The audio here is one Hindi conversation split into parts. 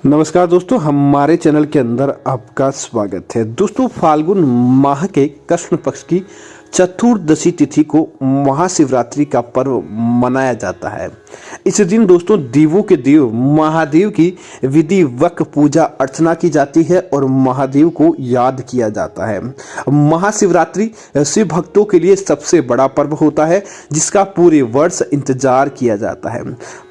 नमस्कार दोस्तों, हमारे चैनल के अंदर आपका स्वागत है। दोस्तों, फाल्गुन माह के कृष्ण पक्ष की चतुर्दशी तिथि को महाशिवरात्रि का पर्व मनाया जाता है। इस दिन दोस्तों देवों के देव महादेव की विधिवत पूजा अर्चना की जाती है और महादेव को याद किया जाता है। महाशिवरात्रि शिव भक्तों के लिए सबसे बड़ा पर्व होता है जिसका पूरे वर्ष इंतजार किया जाता है।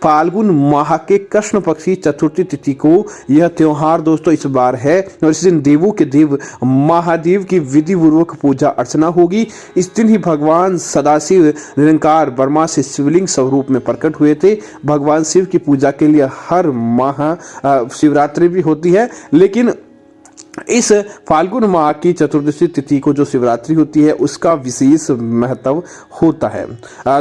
फाल्गुन माह के कृष्ण पक्ष की चतुर्थी तिथि को यह त्योहार दोस्तों इस बार है और इस दिन देवों के देव महादेव की विधिपूर्वक पूजा अर्चना होगी। इस दिन ही भगवान सदाशिव निरंकार ब्रह्मा से शिवलिंग स्वरूप में प्रकट हुए थे। भगवान शिव की पूजा के लिए हर माह शिवरात्रि भी होती है, लेकिन इस फाल्गुन माह की चतुर्दशी तिथि को जो शिवरात्रि होती है उसका विशेष महत्व होता है।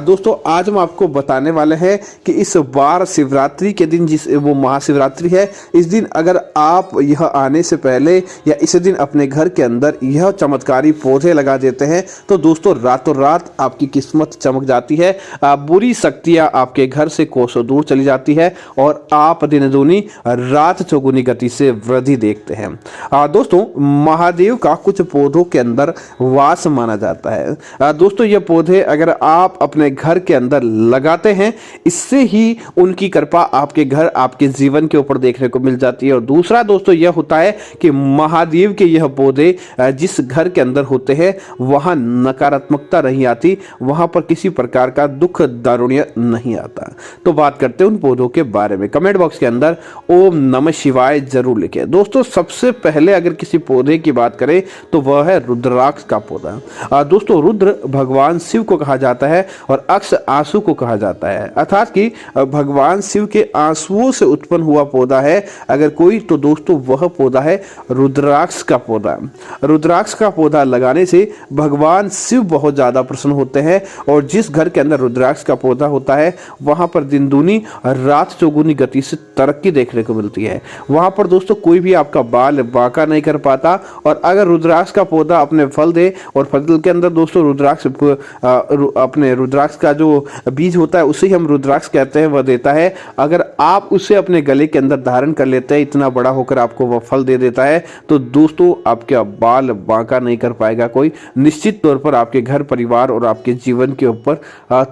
दोस्तों, आज हम आपको बताने वाले हैं कि इस बार शिवरात्रि के दिन जिस वो महाशिवरात्रि है, इस दिन अगर आप यह आने से पहले या इस दिन अपने घर के अंदर यह चमत्कारी पौधे लगा देते हैं तो दोस्तों रातों रात आपकी किस्मत चमक जाती है। बुरी शक्तियां आपके घर से कोसों दूर चली जाती है और आप दिन दूनी रात चौगुनी गति से वृद्धि देखते हैं। दोस्तों, महादेव का कुछ पौधों के अंदर वास माना जाता है। दोस्तों, ये पौधे अगर आप अपने घर के अंदर लगाते हैं, इससे ही उनकी कृपा आपके घर आपके जीवन के ऊपर देखने को मिल जाती है। और दूसरा दोस्तों यह होता है कि महादेव के यह पौधे जिस घर के अंदर होते हैं वहां नकारात्मकता नहीं आती, वहां पर किसी प्रकार का दुख दारुण्य नहीं आता। तो बात करते हैं उन पौधों के बारे में। कमेंट बॉक्स के अंदर ओम नमः शिवाय जरूर लिखें। दोस्तों, सबसे पहले अगर किसी पौधे की बात करें तो वह है रुद्राक्ष का पौधा। दोस्तों, रुद्र भगवान शिव को कहा जाता है और अक्ष आंसू को कहा जाता है, अर्थात कि भगवान शिव के आंसुओं से उत्पन्न हुआ पौधा है अगर कोई तो दोस्तों वह पौधा है रुद्राक्ष का पौधा। रुद्राक्ष का पौधा लगाने से भगवान शिव बहुत ज्यादा प्रसन्न होते हैं और जिस घर के अंदर रुद्राक्ष का पौधा होता है वहां पर दिन दूनी रात चौगुनी गति से तरक्की देखने को मिलती है। वहां पर दोस्तों कोई भी आपका बाल बाका नहीं कर पाता। और अगर रुद्राक्ष का पौधा अपने फल दे और फल के अंदर दोस्तों रुद्राक्ष अपने रुद्राक्ष का जो बीज होता है उसे हम रुद्राक्ष कहते हैं, वह देता है। अगर आप उसे अपने गले के अंदर धारण कर लेते हैं, इतना बड़ा होकर आपको वह फल दे देता है, तो दोस्तों आपका बाल बांका नहीं कर पाएगा कोई। निश्चित तौर पर आपके घर परिवार और आपके जीवन के ऊपर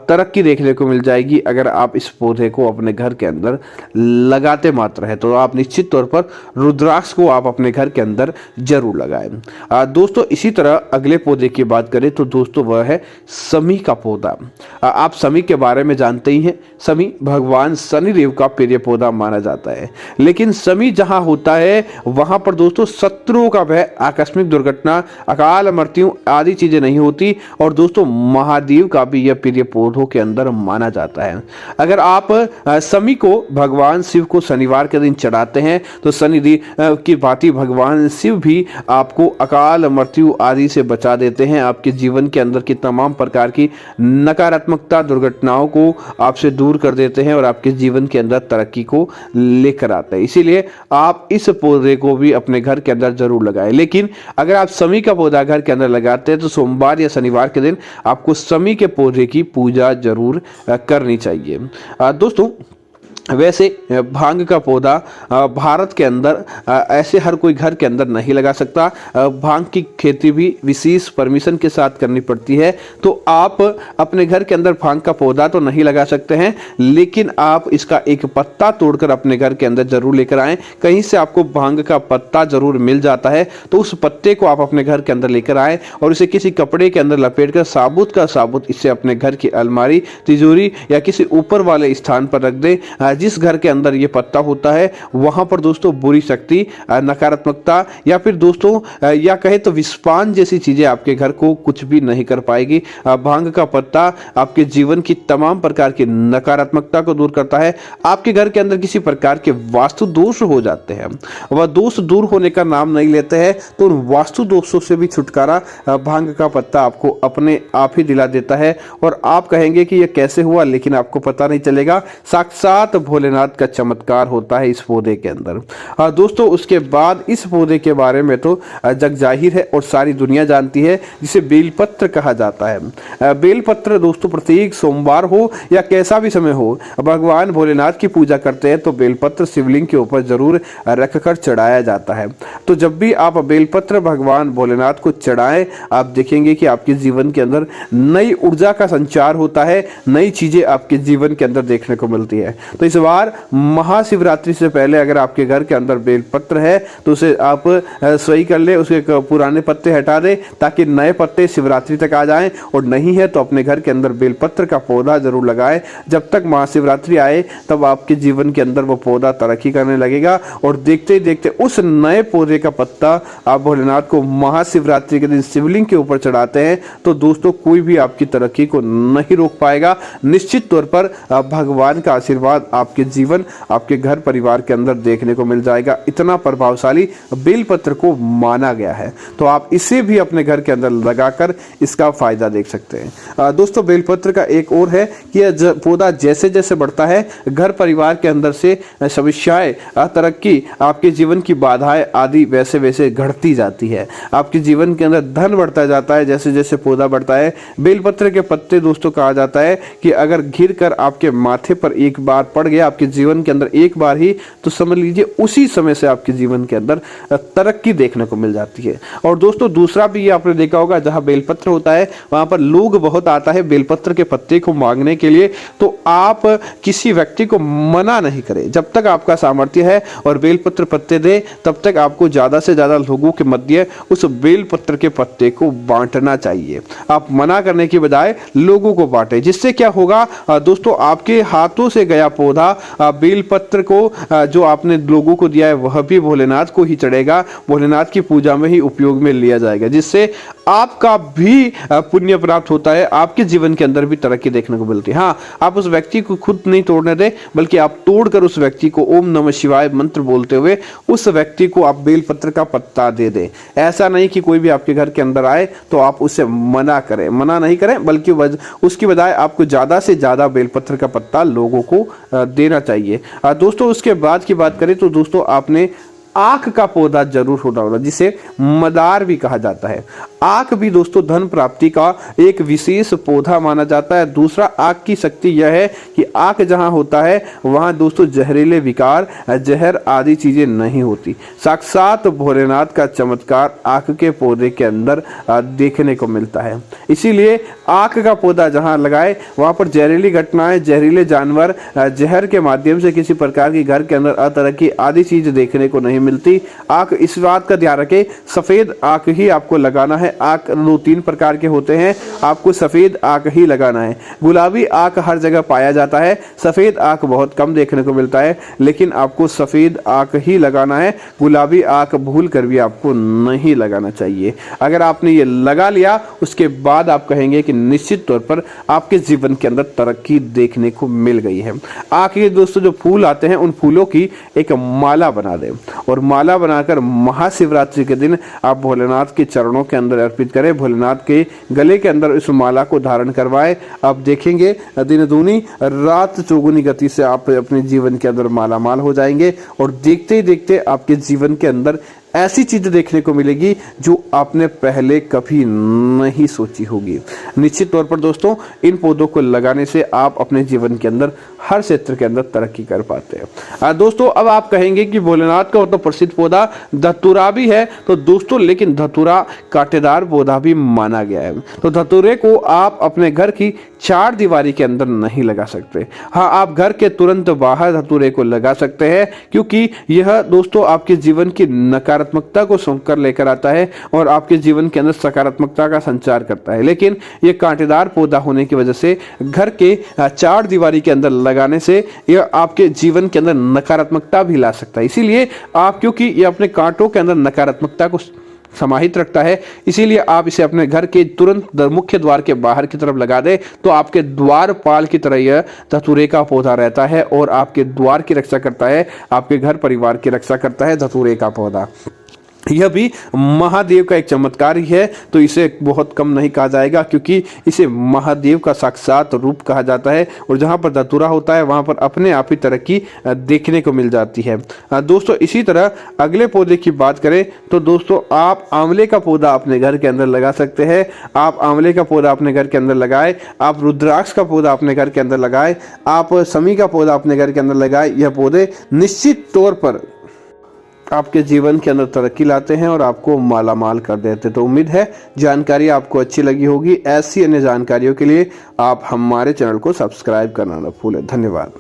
तरक्की देखने को मिल जाएगी अगर आप इस पौधे को अपने घर के अंदर लगाते मात्र है। तो आप निश्चित तौर पर रुद्राक्ष को आप अपने घर के अंदर जरूर लगाएं। दोस्तों, इसी तरह अगले पौधे की बात करें तो दोस्तों वह है शमी का पौधा। आप शमी के बारे में जानते ही हैं। शमी भगवान शनिदेव का प्रिय पौधा माना जाता है, लेकिन शमी जहां होता है वहां पर दोस्तों शत्रुओं का भय, आकस्मिक दुर्घटना, अकाल मृत्यु आदि चीजें नहीं होती। और दोस्तों महादेव का भी यह प्रिय पौधों के अंदर माना जाता है। अगर आप शमी को भगवान शिव को शनिवार के दिन चढ़ाते हैं तो शनिदेव की भांति भगवान शिव भी आपको अकाल मृत्यु आदि से बचा देते हैं। आपके जीवन के अंदर की तमाम प्रकार की नकारात्मकता दुर्घटनाओं को आपसे दूर कर देते हैं और आपके जीवन के अंदर तरक्की को लेकर आते हैं। इसीलिए आप इस पौधे को भी अपने घर के अंदर जरूर लगाएं। लेकिन अगर आप शमी का पौधा घर के अंदर लगाते हैं तो सोमवार या शनिवार के दिन आपको शमी के पौधे की पूजा जरूर करनी चाहिए। दोस्तों, वैसे भांग का पौधा भारत के अंदर ऐसे हर कोई घर के अंदर नहीं लगा सकता। भांग की खेती भी विशेष परमिशन के साथ करनी पड़ती है। तो आप अपने घर के अंदर भांग का पौधा तो नहीं लगा सकते हैं, लेकिन आप इसका एक पत्ता तोड़कर अपने घर के अंदर जरूर लेकर आएं। कहीं से आपको भांग का पत्ता जरूर मिल जाता है तो उस पत्ते को आप अपने घर के अंदर लेकर आएं और इसे किसी कपड़े के अंदर लपेटकर साबुत का साबुत इसे अपने घर की अलमारी, तिजोरी या किसी ऊपर वाले स्थान पर रख दें। जिस घर के अंदर ये पत्ता होता है वहां पर दोस्तों बुरी शक्ति, नकारात्मकता या फिर दोस्तों या कहे तो विस्पान जैसी चीजें आपके घर को कुछ भी नहीं कर पाएगी। भांग का पत्ता आपके जीवन की तमाम प्रकार की नकारात्मकता को दूर करता है। आपके घर के अंदर किसी प्रकार के वास्तु दोष हो जाते हैं, वह दोष दूर होने का नाम नहीं लेते हैं, तो उन वास्तु दोषों से भी छुटकारा भांग का पत्ता आपको अपने आप ही दिला देता है। और आप कहेंगे कि यह कैसे हुआ, लेकिन आपको पता नहीं चलेगा। साक्षात भोलेनाथ का चमत्कार होता है इस पौधे के अंदर। दोस्तों उसके बाद इस पौधे के बारे में तो जग जाहिर है और सारी दुनिया जानती है, जिसे बेलपत्र कहा जाता है। बेलपत्र दोस्तों प्रत्येक सोमवार हो या कैसा भी समय हो, भगवान भोलेनाथ की पूजा करते हैं तो बेलपत्र शिवलिंग के ऊपर जरूर रखकर चढ़ाया जाता है। तो जब भी आप बेलपत्र भगवान भोलेनाथ को चढ़ाएं, आप देखेंगे कि आपके जीवन के अंदर नई ऊर्जा का संचार होता है, नई चीजें आपके जीवन के अंदर देखने को मिलती है। तो इस बार महाशिवरात्रि से पहले अगर आपके घर के अंदर बेलपत्र है तो उसे आप सही कर ले, उसके पुराने पत्ते हटा दे ताकि नए पत्ते शिवरात्रि तक आ जाएं, और नहीं है तो अपने घर के अंदर बेलपत्र का पौधा जरूर लगाएं। जब तक महाशिवरात्रि आए तब आपके जीवन के अंदर वो पौधा तरक्की करने लगेगा, और देखते ही देखते उस नए पौधे का पत्ता आप भोलेनाथ को महाशिवरात्रि के दिन शिवलिंग के ऊपर चढ़ाते हैं तो दोस्तों कोई भी आपकी तरक्की को नहीं रोक पाएगा। निश्चित तौर पर भगवान का आशीर्वाद आपके जीवन, आपके घर परिवार के अंदर देखने को मिल जाएगा। इतना प्रभावशाली बेलपत्र को माना गया है, तो आप इसे भी अपने घर के अंदर लगाकर इसका फायदा देख सकते हैं। दोस्तों बेलपत्र का एक और है कि यह पौधा जैसे जैसे बढ़ता है, घर परिवार के अंदर से समस्याएं, तरक्की, आपके जीवन की बाधाएं आदि वैसे वैसे घटती जाती है। आपके जीवन के अंदर धन बढ़ता जाता है जैसे जैसे पौधा बढ़ता है। बेलपत्र के पत्ते दोस्तों कहा जाता है कि अगर गिर कर आपके माथे पर एक बार पड़ गया आपके जीवन के अंदर एक बार ही, तो समझ लीजिए उसी समय से आपके जीवन के अंदर तरक्की देखने को मिल जाती है। और दोस्तों दूसरा भी ये आपने देखा होगा, जहां बेलपत्र होता है वहां पर लोग बहुत आता है बेलपत्र के पत्ते को मांगने के लिए, तो आप किसी व्यक्ति को मना नहीं करें। जब तक आपका सामर्थ्य है और बेलपत्र पत्ते दे, तब तक आपको ज्यादा से ज्यादा लोगों के मध्य उस बेलपत्र के पत्ते को बांटना चाहिए। आप मना करने की बजाय लोगों को बांटे, जिससे क्या होगा दोस्तों, आपके हाथों से गया पौधा बेलपत्र को जो आपने लोगों को दिया है वह भी भोलेनाथ को ही चढ़ेगा, भोलेनाथ की पूजा में ही उपयोग में लिया जाएगा, जिससे आपका भी पुण्य प्राप्त होता है, आपके जीवन के अंदर भी तरक्की देखने को मिलती है। हाँ, आप उस व्यक्ति को खुद नहीं तोड़ने दें, बल्कि आप तोड़कर उस व्यक्ति को ओम नमः शिवाय मंत्र बोलते हुए उस व्यक्ति को आप बेलपत्र का पत्ता दे दें। ऐसा नहीं कि कोई भी आपके घर के अंदर आए तो आप उसे मना नहीं करें, बल्कि उसकी बजाय आपको ज्यादा से ज्यादा बेलपत्र का पत्ता लोगों को देना चाहिए। दोस्तों उसके बाद की बात करें तो दोस्तों आपने आक का पौधा जरूर होना, जिसे मदार भी कहा जाता है। आक भी दोस्तों धन प्राप्ति का एक विशेष पौधा माना जाता है। दूसरा, आक की शक्ति यह है कि आक जहां होता है वहां दोस्तों जहरीले विकार, जहर आदि चीजें नहीं होती। साक्षात भोलेनाथ का चमत्कार आक के पौधे के अंदर देखने को मिलता है। इसीलिए आक का पौधा जहां लगाए वहां पर जहरीली घटनाएं, जहरीले जानवर, जहर के माध्यम से किसी प्रकार की घर के अंदर अतरक्की आदि चीज देखने को नहीं मिलती। आक, इस बात का ध्यान रखें, सफेद आक ही आपको लगाना है। आक 2-3 प्रकार के होते हैं, आपको सफेद आक ही लगाना है। गुलाबी आक हर जगह पाया जाता है, सफेद आक बहुत कम देखने को मिलता है, लेकिन आपको सफेद आक ही लगाना है। गुलाबी आक भूल कर भी आपको नहीं लगाना चाहिए। अगर आपने ये लगा लिया, उसके बाद आप कहेंगे कि निश्चित तौर पर आपके जीवन के अंदर तरक्की देखने को मिल गई है। आक के दोस्तों जो फूल आते हैं, उन फूलों की एक माला बना दें, और माला बनाकर महाशिवरात्रि के दिन आप भोलेनाथ के चरणों के अंदर अर्पित करें। भोलेनाथ के गले के अंदर इस माला को धारण करवाएं। आप देखेंगे दिन दूनी रात चौगुनी गति से आप अपने जीवन के अंदर मालामाल हो जाएंगे, और देखते ही देखते आपके जीवन के अंदर ऐसी चीजें देखने को मिलेगी जो आपने पहले कभी नहीं सोची होगी। निश्चित तौर पर दोस्तों इन पौधों को लगाने से आप अपने जीवन के अंदर हर क्षेत्र के अंदर तरक्की कर पाते हैं। दोस्तों अब आप कहेंगे कि भोलेनाथ का तो प्रसिद्ध पौधा धतूरा भी है, तो दोस्तों लेकिन धतूरा कांटेदार पौधा भी माना गया है, तो धतूरे को आप अपने घर की 4 दीवारी के अंदर नहीं लगा सकते। हाँ, आप घर के तुरंत बाहर धतूरे को लगा सकते हैं, क्योंकि यह दोस्तों आपके जीवन की नकारात्मकता को सूंघ कर लेकर आता है और आपके जीवन के अंदर सकारात्मकता का संचार करता है। लेकिन यह कांटेदार पौधा होने की वजह से घर के 4 दीवारी के अंदर लगाने से यह आपके जीवन के अंदर नकारात्मकता भी ला सकता है। इसीलिए आप, क्योंकि यह अपने कांटों के अंदर नकारात्मकता को समाहित रखता है, इसीलिए आप इसे अपने घर के तुरंत मुख्य द्वार के बाहर की तरफ लगा दें, तो आपके द्वारपाल की तरह यह धतूरे का पौधा रहता है और आपके द्वार की रक्षा करता है, आपके घर परिवार की रक्षा करता है धतूरे का पौधा। यह भी महादेव का एक चमत्कार ही है, तो इसे बहुत कम नहीं कहा जाएगा, क्योंकि इसे महादेव का साक्षात रूप कहा जाता है। और जहाँ पर धतूरा होता है वहाँ पर अपने आप ही तरक्की देखने को मिल जाती है। दोस्तों इसी तरह अगले पौधे की बात करें तो दोस्तों आप आंवले का पौधा अपने घर के अंदर लगा सकते हैं। आप आंवले का पौधा अपने घर के अंदर लगाएं, आप रुद्राक्ष का पौधा अपने घर के अंदर लगाएं, आप शमी का पौधा अपने घर के अंदर लगाएं। यह पौधे निश्चित तौर पर आपके जीवन के अंदर तरक्की लाते हैं और आपको मालामाल कर देते हैं। तो उम्मीद है जानकारी आपको अच्छी लगी होगी। ऐसी अन्य जानकारियों के लिए आप हमारे चैनल को सब्सक्राइब करना न भूलें। धन्यवाद।